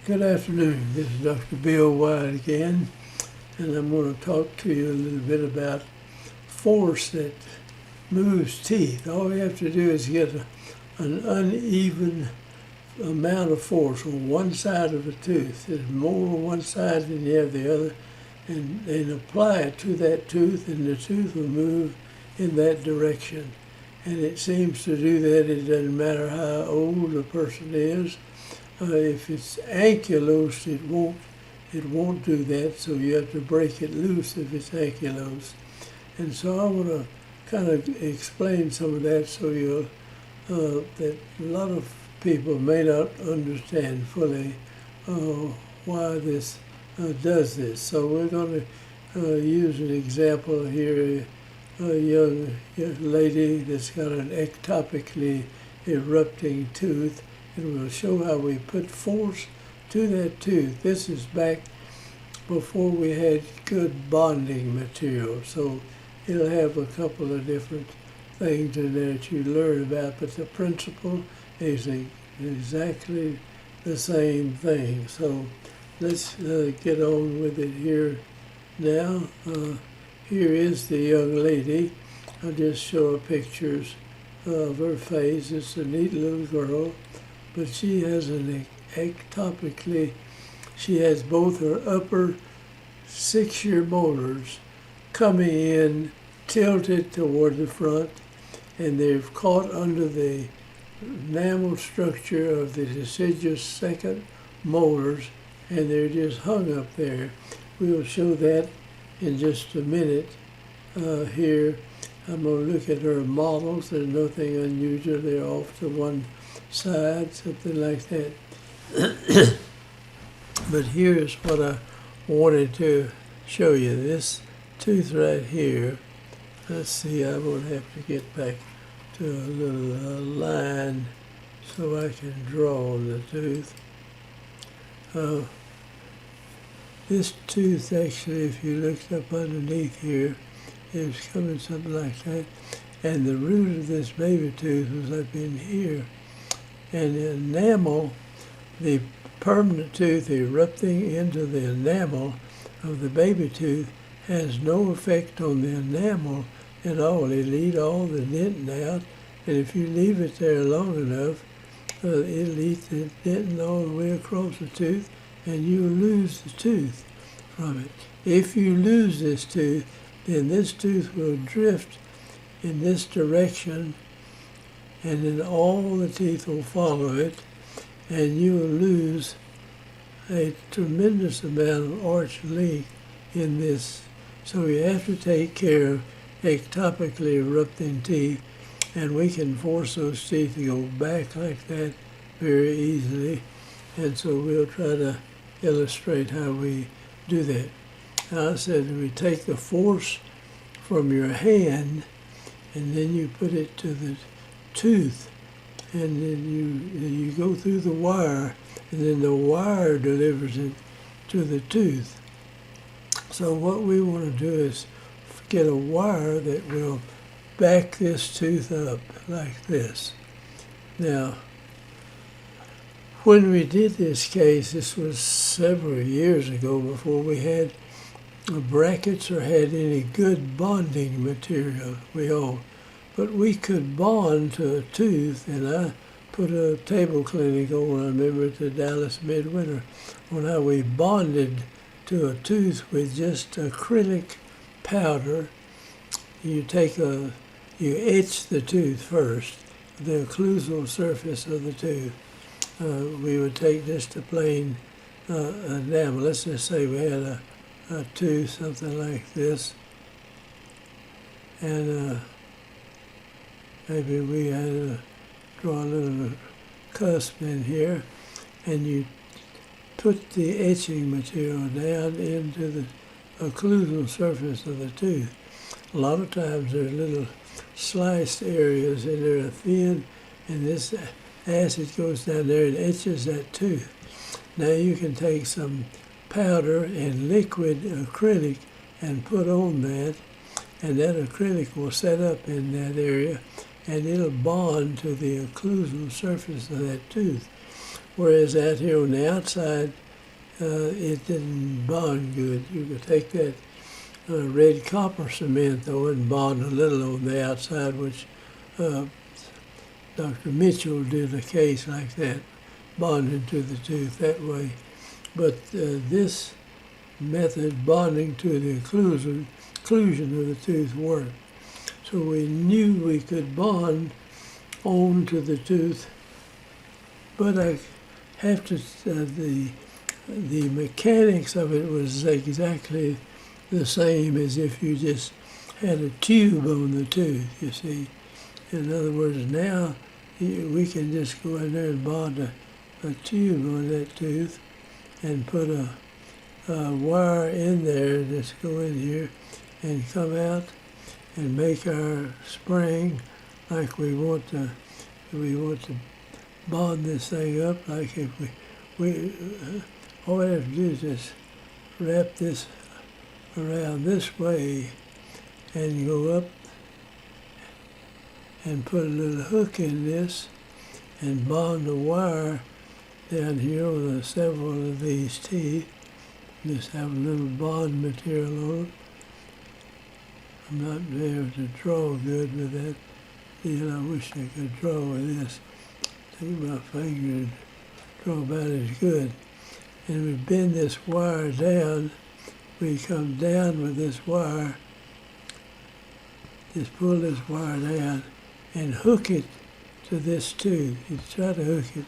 Good afternoon. This is Dr. Bill Wyatt again, and I'm going to talk to you a little bit about force that moves teeth. All we have to do is get an uneven amount of force on one side of a tooth. There's more on one side than you have the other, and apply it to that tooth, and the tooth will move in that direction. And it seems to do that. It doesn't matter how old a person is. If it's ankylosed, it won't do that, so you have to break it loose if it's ankylosed. And so I want to kind of explain some of that so you'll, that a lot of people may not understand fully why this does this. So we're going to use an example here, a young lady that's got an ectopically erupting tooth. And we'll show how we put force to that tooth. This is back before we had good bonding material. So it'll have a couple of different things in there that you learn about, but the principle is exactly the same thing. So let's get on with it here now. Here is the young lady. I'll just show her pictures of her face. It's a neat little girl. But she has an ectopically, she has both her upper 6-year molars coming in tilted toward the front, and they've caught under the enamel structure of the deciduous second molars, and they're just hung up there. We will show that in just a minute. Here, I'm going to look at her models. There's nothing unusual. They're off to one side, something like that. But here's what I wanted to show you. This tooth right here. Let's see, I'm going to have to get back to a little line so I can draw on the tooth. This tooth actually, if you looked up underneath here, is coming something like that. And the root of this baby tooth was up in here. And the enamel, the permanent tooth erupting into the enamel of the baby tooth has no effect on the enamel at all. It'll eat all the dentin out, and if you leave it there long enough, it'll eat the dentin all the way across the tooth, and you'll lose the tooth from it. If you lose this tooth, then this tooth will drift in this direction, and then all the teeth will follow it, and you will lose a tremendous amount of arch length in this. So you have to take care of ectopically erupting teeth, and we can force those teeth to go back like that very easily. And so we'll try to illustrate how we do that. Now I said we take the force from your hand, and then you put it to the tooth, and then you go through the wire, and then the wire delivers it to the tooth. So what we want to do is get a wire that will back this tooth up like this. Now, when we did this case, this was several years ago before we had brackets or had any good bonding material. But we could bond to a tooth, and I put a table clinic on, I remember, at the Dallas Midwinter, on how we bonded to a tooth with just acrylic powder. You etch the tooth first, the occlusal surface of the tooth. We would take just a plain enamel. Let's just say we had a tooth, something like this, and maybe we had to draw a little cusp in here, and you put the etching material down into the occlusal surface of the tooth. A lot of times there are little sliced areas, and they're thin, and this acid goes down there and etches that tooth. Now you can take some powder and liquid acrylic and put on that, and that acrylic will set up in that area, and it'll bond to the occlusal surface of that tooth. whereas out here on the outside, it didn't bond good. You could take that red copper cement though and bond a little on the outside, which Dr. Mitchell did a case like that, bonding to the tooth that way. But this method, bonding to the occlusion of the tooth, worked. So we knew we could bond on to the tooth, but I have to, the mechanics of it was exactly the same as if you just had a tube on the tooth, you see. In other words, now we can just go in there and bond a tube on that tooth and put a wire in there, just go in here and come out and make our spring like we want to bond this thing up. Like if we all we have to do is just wrap this around this way and go up and put a little hook in this and bond the wire down here on several of these teeth. Just have a little bond material on it. I'm not able to draw good with that. I wish I could draw with this. Take my finger and draw about as good. And we bend this wire down. We come down with this wire. Just pull this wire down and hook it to this tooth. You try to hook it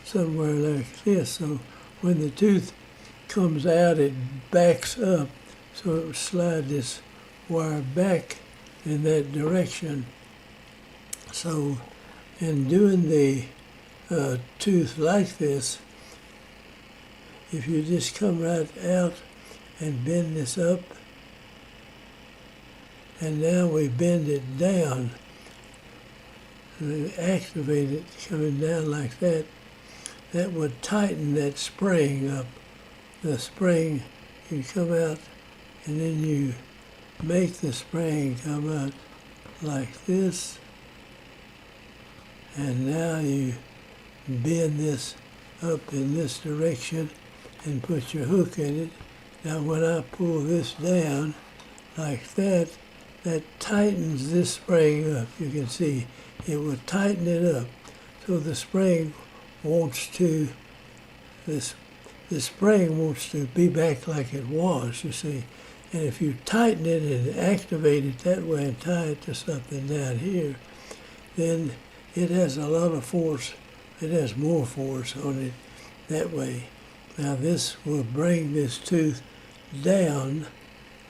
somewhere like this, so when the tooth comes out, it backs up, so it will slide this wire back in that direction. So in doing the tooth like this, if you just come right out and bend this up, and now we bend it down, and activate it coming down like that, that would tighten that spring up. The spring, you come out and then you make the spring come out like this, and now you bend this up in this direction and put your hook in it. Now when I pull this down like that, that tightens this spring up. You can see it will tighten it up. So the spring wants to, the spring wants to be back like it was, you see. And if you tighten it and activate it that way and tie it to something down here, then it has a lot of force. It has more force on it that way. Now this will bring this tooth down.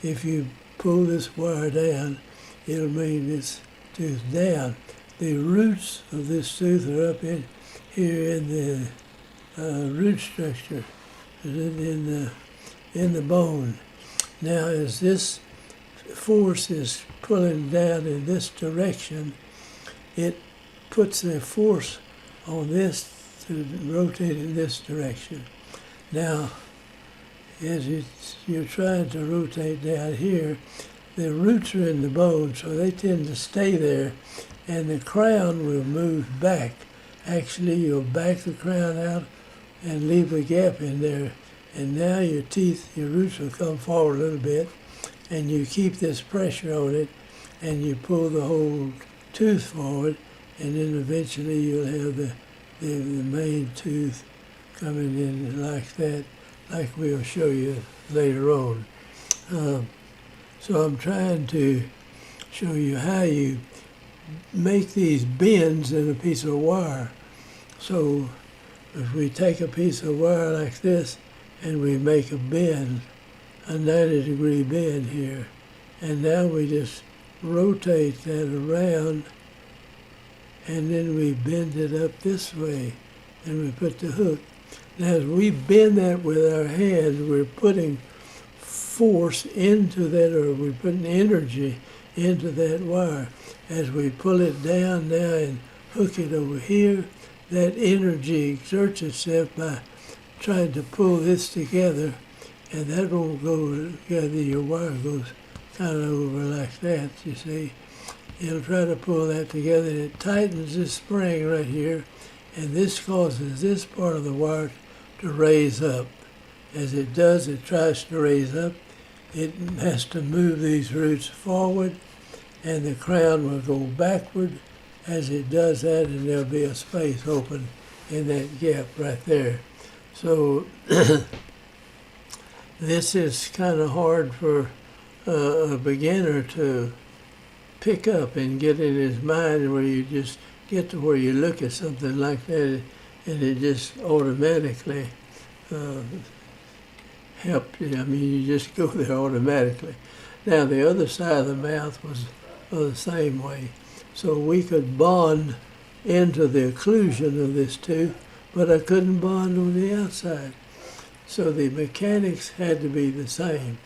If you pull this wire down, it'll bring this tooth down. The roots of this tooth are up in here in the root structure, in the bone. Now as this force is pulling down in this direction, it puts the force on this to rotate in this direction. Now, as you're trying to rotate down here, the roots are in the bone, so they tend to stay there, and the crown will move back. Actually, you'll back the crown out and leave a gap in there, and now your teeth, your roots will come forward a little bit, and you keep this pressure on it, and you pull the whole tooth forward, and then eventually you'll have the main tooth coming in like that, like we'll show you later on. So I'm trying to show you how you make these bends in a piece of wire. So if we take a piece of wire like this and we make a bend, a 90-degree bend here, and now we just rotate that around, and then we bend it up this way, and we put the hook. Now as we bend that with our hands, we're putting force into that, or we're putting energy into that wire. As we pull it down now and hook it over here, that energy exerts itself by trying to pull this together, and that won't go together. Your wire goes kind of over like that, you see. It'll try to pull that together, and it tightens this spring right here, and this causes this part of the wire to raise up. As it does, it tries to raise up. It has to move these roots forward, and the crown will go backward as it does that, and there'll be a space open in that gap right there. So this is kind of hard for a beginner to pick up and get in his mind, where you just get to where you look at something like that and it just automatically help you. I mean, you just go there automatically. Now, the other side of the mouth was the same way. So we could bond into the occlusion of this tooth, but I couldn't bond on the outside. So the mechanics had to be the same.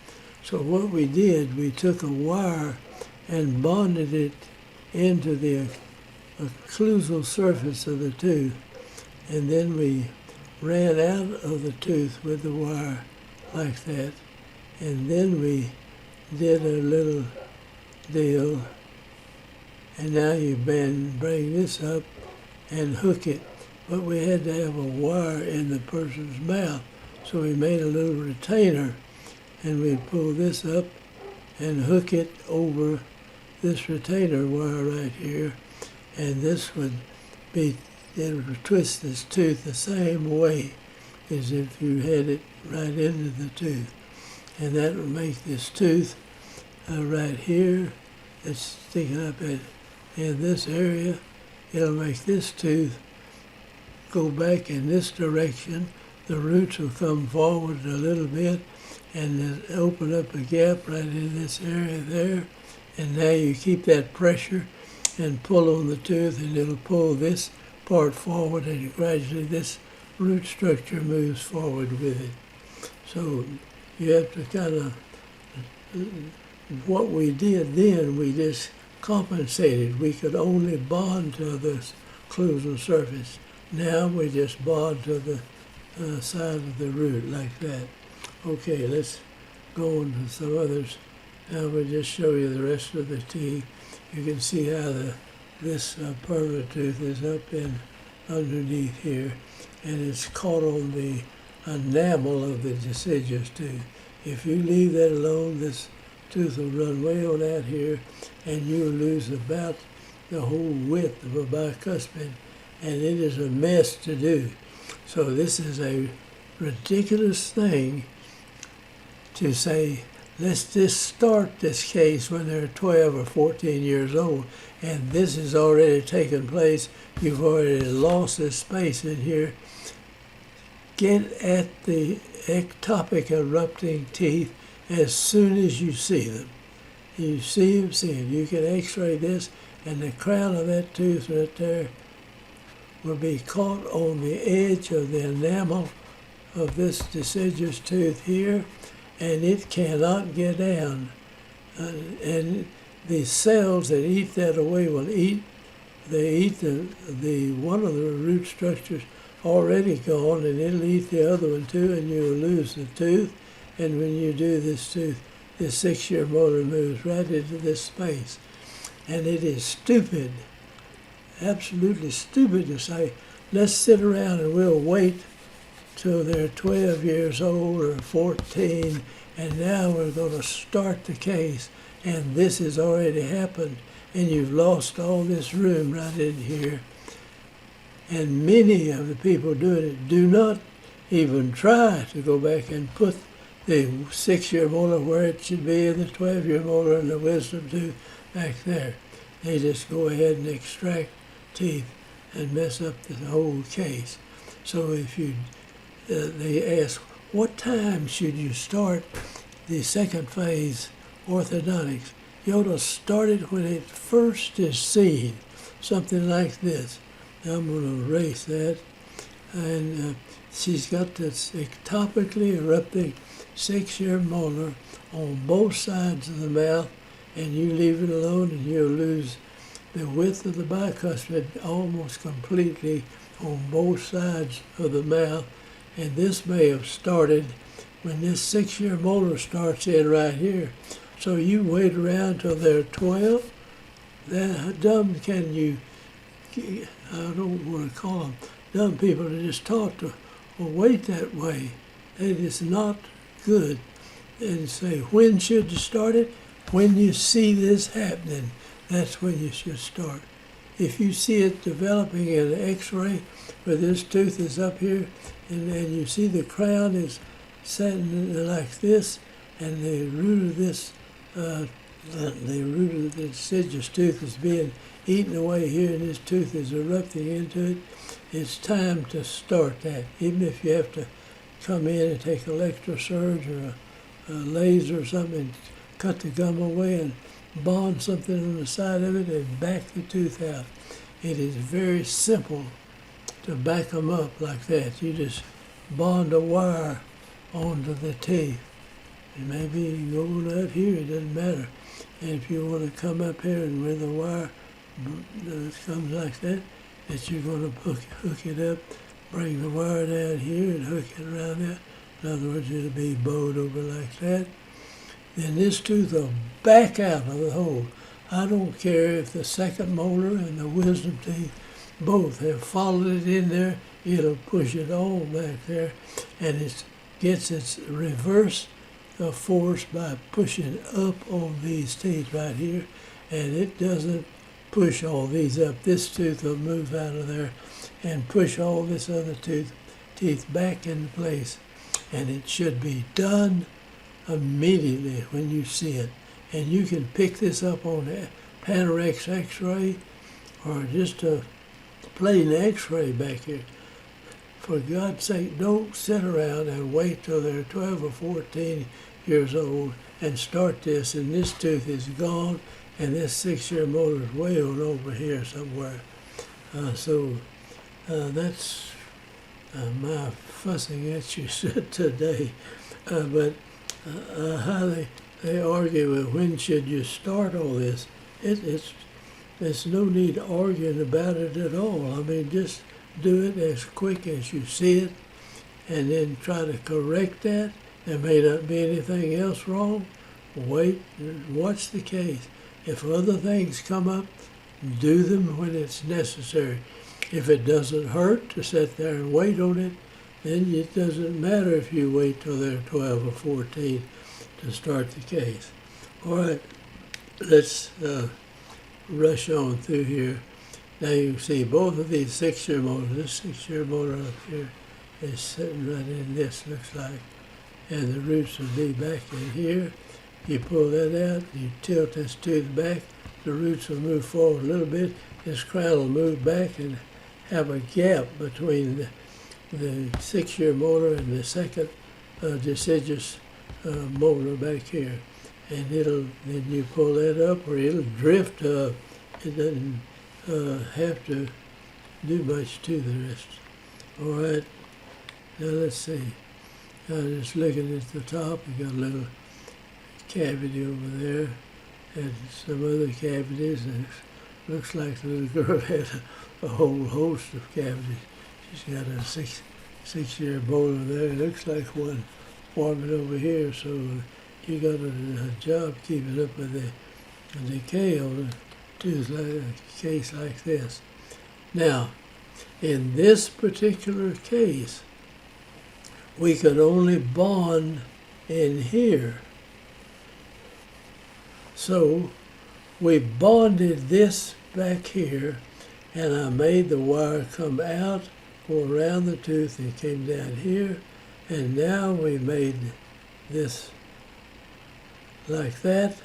So what we did, we took a wire and bonded it into the occlusal surface of the tooth, and then we ran out of the tooth with the wire like that, and then we did a little deal, and now you bring this up and hook it, but we had to have a wire in the person's mouth, so we made a little retainer, and we pull this up and hook it over this retainer wire right here, and this would be, it would twist this tooth the same way as if you had it right into the tooth. And that would make this tooth right here, that's sticking up in this area, it'll make this tooth go back in this direction. The roots will come forward a little bit and open up a gap right in this area there. And now you keep that pressure and pull on the tooth, and it'll pull this part forward, and gradually this root structure moves forward with it. So you have to kind of, what we did then, we just compensated. We could only bond to this occlusal surface. Now we just bond to the side of the root like that. Okay, let's go on to some others. Now we'll just show you the rest of the teeth. You can see how this permanent tooth is up in underneath here, and it's caught on the enamel of the deciduous tooth. If you leave that alone, this tooth will run way on out here, and you'll lose about the whole width of a bicuspid, and it is a mess to do. So this is a ridiculous thing to say, let's just start this case when they're 12 or 14 years old, and this has already taken place. You've already lost this space in here. Get at the ectopic erupting teeth as soon as you see them. You see them. You can x-ray this, and the crown of that tooth right there will be caught on the edge of the enamel of this deciduous tooth here, and it cannot get down. And the cells that eat that away will eat. They eat the one of the root structures already gone, and it'll eat the other one too, and you'll lose the tooth. And when you do this tooth, this 6-year molar moves right into this space. And it is stupid, absolutely stupid to say, let's sit around and we'll wait till they're 12 years old or 14, and now we're going to start the case, and this has already happened, and you've lost all this room right in here. And many of the people doing it do not even try to go back and put the 6-year molar where it should be, and the 12-year molar and the wisdom tooth back there. They just go ahead and extract teeth and mess up the whole case. So if you, they ask, what time should you start the second phase orthodontics? You ought to start it when it first is seen, something like this. Now I'm going to erase that. And she's got this ectopically erupting 6-year molar on both sides of the mouth, and you leave it alone and you'll lose the width of the bicuspid almost completely on both sides of the mouth. And this may have started when this 6-year molar starts in right here. So you wait around till they're 12. Then how dumb can you, I don't want to call them dumb people are just taught to wait that way. It is not good. And say, when should you start it? When you see this happening, that's when you should start. If you see it developing in an x-ray where this tooth is up here and you see the crown is sitting like this and the root of this, the root of the deciduous tooth is being eaten away here and this tooth is erupting into it, it's time to start that. Even if you have to come in and take electrosurge or a laser or something and cut the gum away and bond something on the side of it and back the tooth out. It is very simple to back them up like that. You just bond a wire onto the teeth. And maybe you can go on up here, it doesn't matter. And if you want to come up here and where the wire comes like that, that you're going to hook it up, bring the wire down here and hook it around there. In other words, it'll be bowed over like that. Then this tooth will back out of the hole. I don't care if the second molar and the wisdom teeth both have followed it in there, it'll push it all back there, and it gets its reverse force by pushing up on these teeth right here, and it doesn't push all these up. This tooth will move out of there and push all this other teeth back into place, and it should be done immediately when you see it. And you can pick this up on a Panorex x-ray or just a plain x-ray back here. For God's sake, don't sit around and wait till they're 12 or 14 years old and start this, and this tooth is gone and this 6-year molar is way on over here somewhere. That's my fussing at you today. But how they argue with when should you start all this. There's no need arguing about it at all. I mean, just do it as quick as you see it and then try to correct that. There may not be anything else wrong. Wait and watch the case. If other things come up, do them when it's necessary. If it doesn't hurt to sit there and wait on it, then it doesn't matter if you wait till they're 12 or 14 to start the case. All right, let's rush on through here. Now you can see both of these 6-year molars. This 6-year molar up here is sitting right in this, looks like. And the roots will be back in here. You pull that out, you tilt this tooth back, the roots will move forward a little bit. This crown will move back and have a gap between the 6-year molar and the second deciduous molar back here. And then you pull that up or it'll drift up. It doesn't have to do much to the rest. All right, now let's see. Just looking at the top, you got a little cavity over there and some other cavities, and it looks like the little girl had a whole host of cavities. She's got a 6-year molar there. It looks like one forming over here, so you got a job keeping up with the decay on a tooth like a case like this. Now, in this particular case, we could only bond in here. So we bonded this back here, and I made the wire come out, go around the tooth, and came down here. And now we made this like that,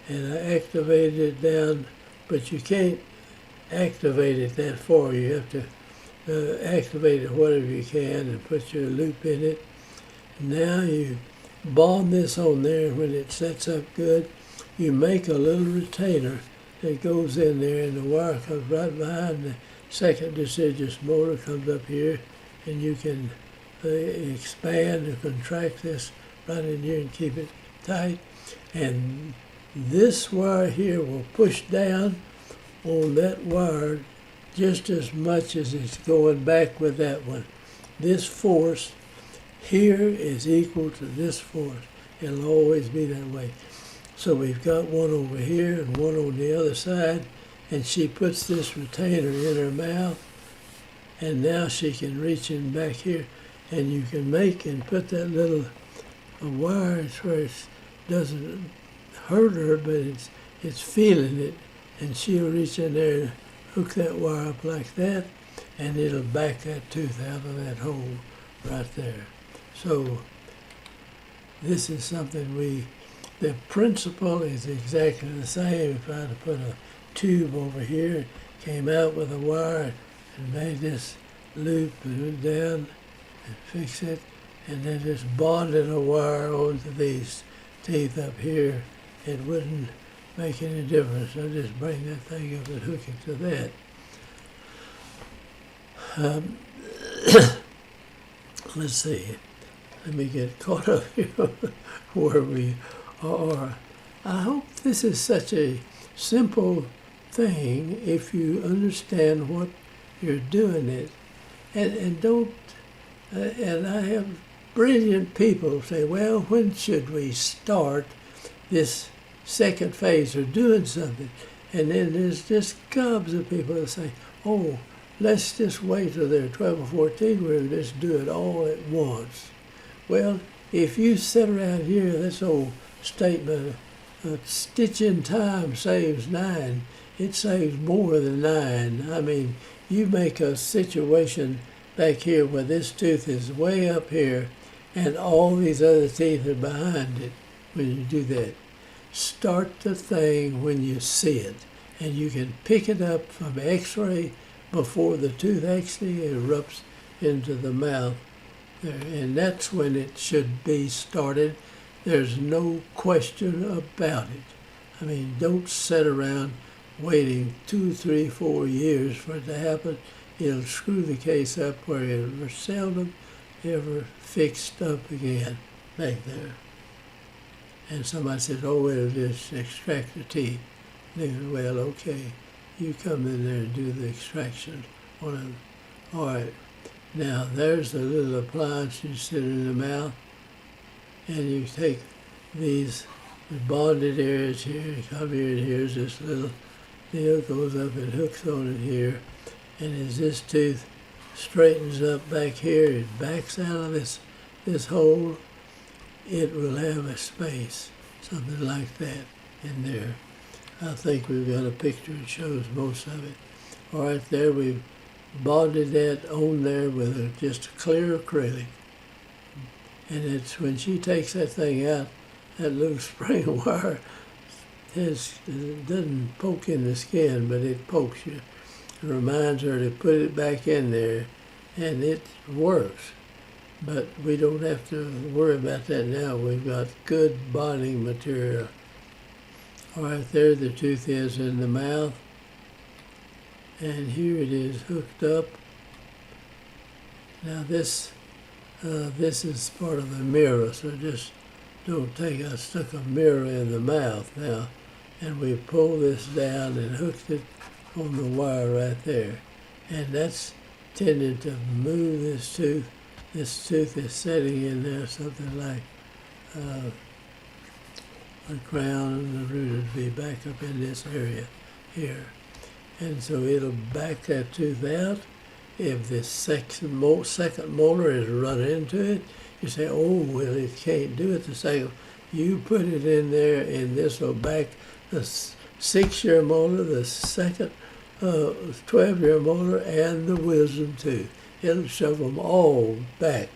and I activated it down, but you can't activate it that far. You have to activate it whatever you can and put your loop in it. Now you bond this on there, and when it sets up good, you make a little retainer that goes in there, and the wire comes right behind the second deciduous molar, comes up here, and you can expand or contract this right in here and keep it tight. And this wire here will push down on that wire just as much as it's going back with that one. This force here is equal to this force. It'll always be that way. So we've got one over here and one on the other side, and she puts this retainer in her mouth, and now she can reach in back here, and you can make and put that little wire where it doesn't hurt her, but it's feeling it, and she'll reach in there and hook that wire up like that, and it'll back that tooth out of that hole right there. So this is something the principle is exactly the same. If I had to put a tube over here, came out with a wire and made this loop and went down and fix it, and then just bonded a wire onto these teeth up here, it wouldn't make any difference. I'll just bring that thing up and hook it to that. Let's see. Let me get caught up here where we are. I hope this is such a simple thing if you understand what you're doing it. And don't, and I have brilliant people say, well, when should we start this second phase or doing something? And then there's just gobs of people that say, oh, let's just wait till they're 12 or 14, we'll just do it all at once. Well, if you sit around here, this old statement, a stitch in time saves 9, it saves more than 9. I mean, you make a situation back here where this tooth is way up here and all these other teeth are behind it when you do that. Start the thing when you see it, and you can pick it up from x-ray before the tooth actually erupts into the mouth there, and that's when it should be started. There's no question about it. I mean, don't sit around waiting 2, 3, 4 years for it to happen. It'll screw the case up where it'll seldom ever fixed up again back there. And somebody says, oh, it'll just extract the teeth. Then, well, okay, you come in there and do the extraction on them. All right, now there's the little appliance you sit in the mouth, and you take these bonded areas here, come here, and here's this little deal, goes up and hooks on it here, and as this tooth straightens up back here, it backs out of this hole, it will have a space, something like that in there. I think we've got a picture that shows most of it. All right, there we've bonded that on there with just a clear acrylic. And it's when she takes that thing out, that little spring wire it doesn't poke in the skin, but it pokes you. It reminds her to put it back in there, and it works. But we don't have to worry about that now. We've got good bonding material. All right, there the tooth is in the mouth, and here it is hooked up. Now this is part of the mirror, so just don't take, I stuck a mirror in the mouth now, and we pull this down and hooked it on the wire right there. And that's tending to move this tooth. This tooth is setting in there something like the crown and the root would be back up in this area here. And so it'll back that tooth out. If the second molar is run into it, you say, oh, well, it can't do it the second. You put it in there, and this will back the 6-year molar, the second 12-year molar, and the wisdom tooth. It'll shove them all back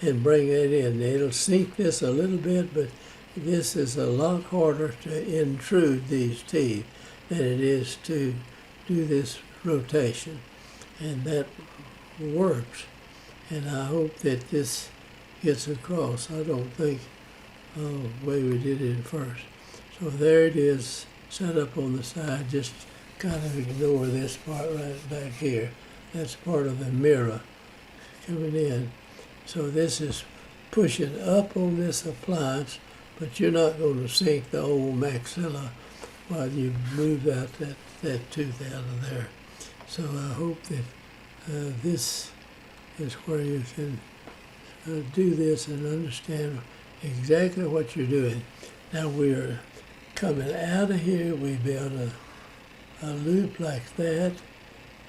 and bring that in. It'll sink this a little bit, but this is a lot harder to intrude these teeth than it is to do this rotation. And that works. And I hope that this gets across. I don't think the way we did it first. So there it is, set up on the side. Just kind of ignore this part right back here. That's part of the mirror coming in. So this is pushing up on this appliance, but you're not going to sink the old maxilla while you move out that tooth out of there. So I hope that this is where you can do this and understand exactly what you're doing. Now we're coming out of here, we build a loop like that,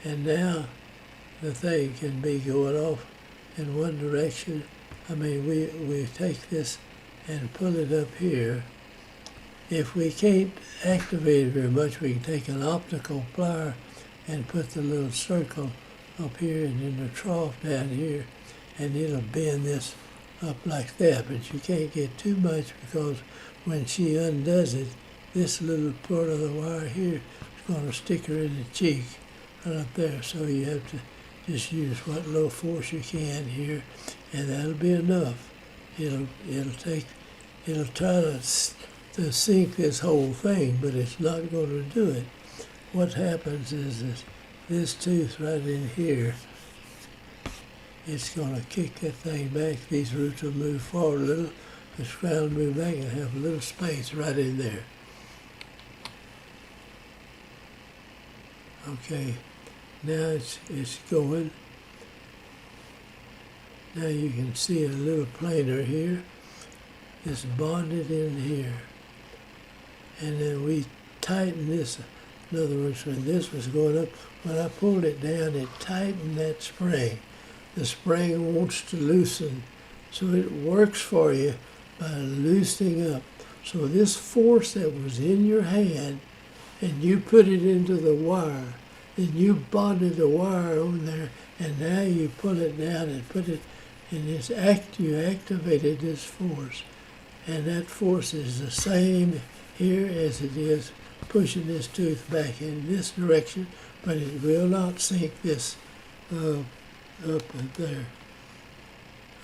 and now the thing can be going off in one direction. I mean, we take this and pull it up here. If we can't activate it very much, we can take an optical plier and put the little circle up here and then the trough down here, and it'll bend this up like that. But you can't get too much, because when she undoes it, this little part of the wire here is going to stick her in the cheek right up there. So you have to just use what low force you can here, and that'll be enough. It'll try to sink this whole thing, but it's not going to do it. What happens is this tooth right in here, it's going to kick that thing back. These roots will move forward a little, this crown will move back, and have a little space right in there. Okay, now it's going. Now you can see it a little plainer here. It's bonded in here. And then we tighten this. In other words, when this was going up, when I pulled it down, it tightened that spring. The spring wants to loosen, so it works for you by loosening up. So this force that was in your hand, and you put it into the wire, then you bonded the wire on there, and now you pull it down and put it in this you activated this force. And that force is the same here as it is pushing this tooth back in this direction, but it will not sink this up and there.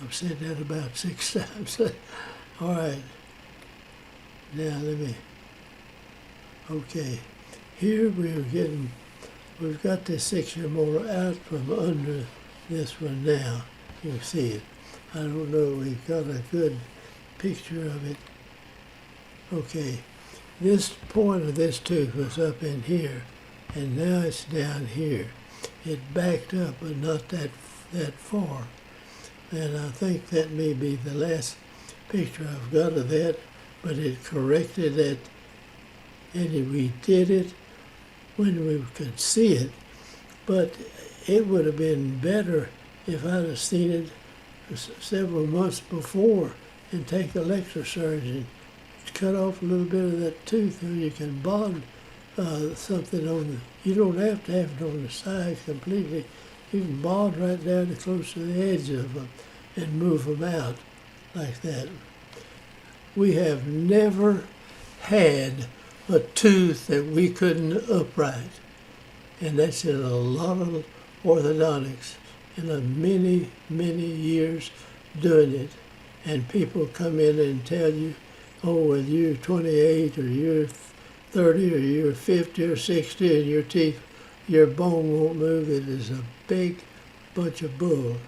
I've said that about 6 times. All right. Now okay. Here we've got this 6-year molar out from under this one now. You see it. I don't know, we've got a good picture of it. Okay. This point of this tooth was up in here, and now it's down here. It backed up, but not that far. And I think that may be the last picture I've got of that, but it corrected that, and we did it when we could see it. But it would have been better if I'd have seen it several months before and take electrosurgery, cut off a little bit of that tooth, so you can bond something on the. You don't have to have it on the side completely. You can bond right down to close to the edge of them and move them out like that. We have never had a tooth that we couldn't upright, and that's in a lot of orthodontics, in a many years doing it. And people come in and tell you, oh, well, you're 28 or you're 30 or you're 50 or 60 and your teeth, your bone won't move. It is a big bunch of bull.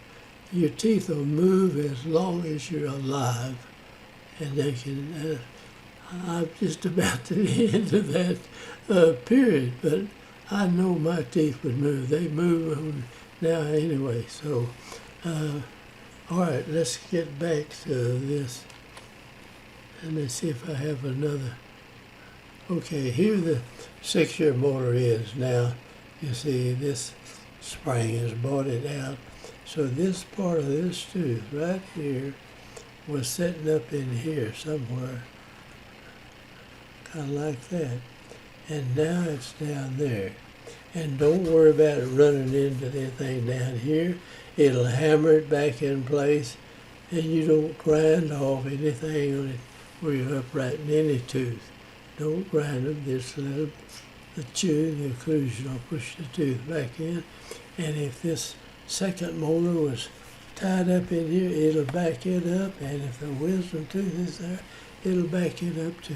Your teeth will move as long as you're alive. And they can, I'm just about to the end of that period, but I know my teeth would move. They move now anyway. So, all right, let's get back to this. Let me see if I have another. Okay, here the 6-year molar is now. You see, this spring has brought it out. So this part of this tooth right here was sitting up in here somewhere, kind of like that. And now it's down there. And don't worry about it running into anything down here. It'll hammer it back in place, and you don't grind off anything on it where you're uprighting any tooth. Don't grind them, just let them, the chew, the occlusion will push the tooth back in. And if this second molar was tied up in here, it'll back it up, and if the wisdom tooth is there, it'll back it up too.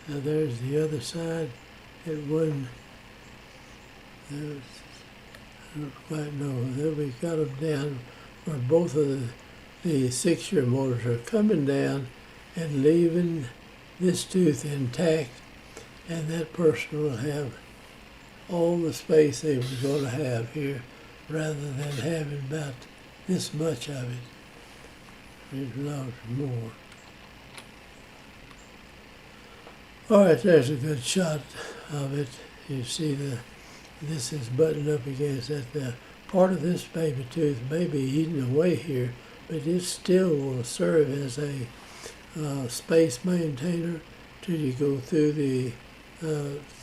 Now there's the other side. It wouldn't, I don't quite know. There we got them down where both of the 6-year molars are coming down and leaving this tooth intact, and that person will have all the space they were going to have here rather than having about this much of it. There's lots more. All right, there's a good shot of it. You see the this is buttoned up against that. Part of this baby tooth may be eaten away here, but it still will serve as a space maintainer till you go through the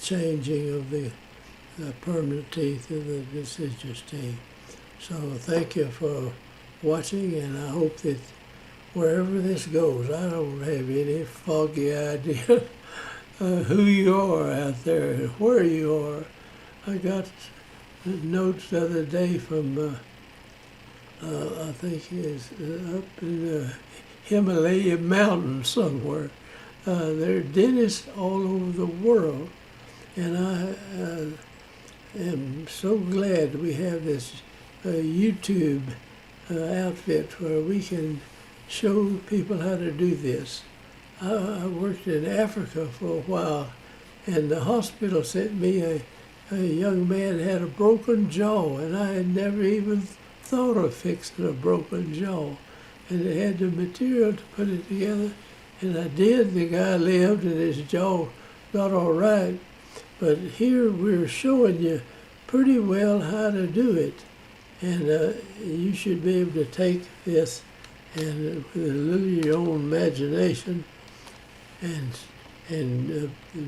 changing of the permanent teeth and the deciduous teeth. So thank you for watching, and I hope that wherever this goes, I don't have any foggy idea who you are out there and where you are. I got notes the other day from, I think it's up in the Himalaya mountains somewhere. There are dentists all over the world, and I am so glad we have this YouTube outfit where we can show people how to do this. I worked in Africa for a while, and the hospital sent me a young man had a broken jaw, and I had never even thought of fixing a broken jaw. And it had the material to put it together, and I did. The guy lived, and his jaw got all right. But here we're showing you pretty well how to do it. And you should be able to take this and with a little of your own imagination and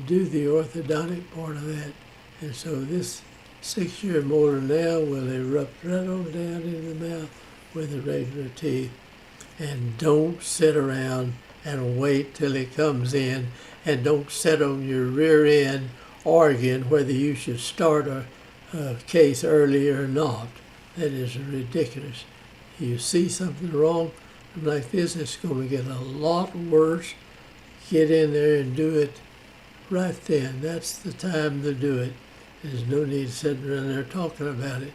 do the orthodontic part of that. And so this 6-year molar now will erupt right on down in the mouth with the regular teeth. And don't sit around and wait till it comes in, and don't sit on your rear end arguing whether you should start a case early or not. That is ridiculous. You see something wrong like this, it's going to get a lot worse. Get in there and do it right then. That's the time to do it. There's no need sitting around there talking about it.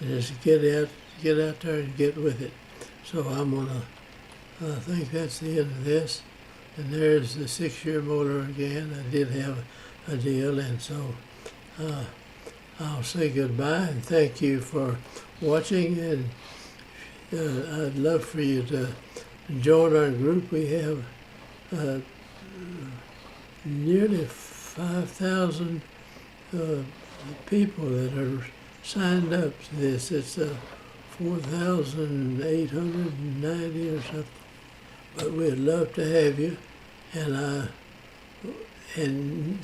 Just get out there and get with it. So I'm gonna, I think that's the end of this. And there's the 6-year molar again. I did have a deal, and so I'll say goodbye and thank you for watching. And I'd love for you to join our group. We have nearly 5,000 people that are signed up to this. It's 4,890 or something. But we'd love to have you. And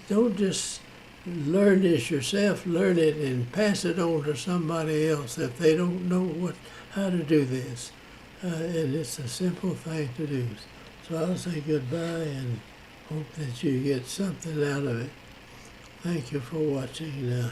don't just learn this yourself. Learn it and pass it on to somebody else if they don't know how to do this. And it's a simple thing to do. So I'll say goodbye and hope that you get something out of it. Thank you for watching.